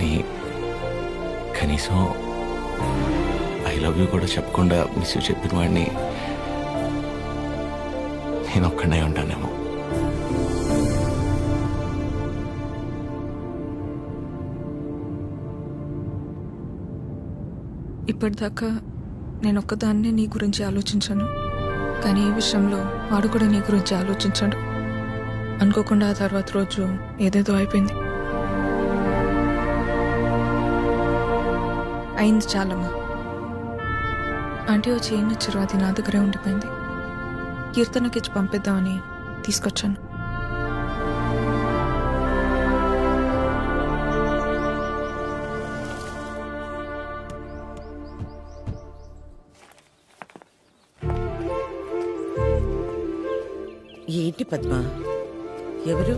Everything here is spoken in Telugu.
కానీ కనీసం ఐ లవ్ యూ కూడా చెప్పకుండా మిస్ యూ చెప్పిన వాడిని నేను ఒక్కడనే ఉంటానేమో. ఇప్పటిదాకా నేను ఒక్కదాన్నే నీ గురించి ఆలోచించాను, కానీ ఈ విషయంలో వాడు కూడా నీ గురించి ఆలోచించాడు. అనుకోకుండా ఆ తర్వాత రోజు ఏదేదో అయిపోయింది. అయింది చాలమ్మా. ఆంటీ వచ్చి ఏం ఇచ్చారు, అది నా దగ్గరే ఉండిపోయింది. కీర్తనకి ఇచ్చి పంపిద్దామని తీసుకొచ్చాను. ఏంటి పద్మ, ఎవరు?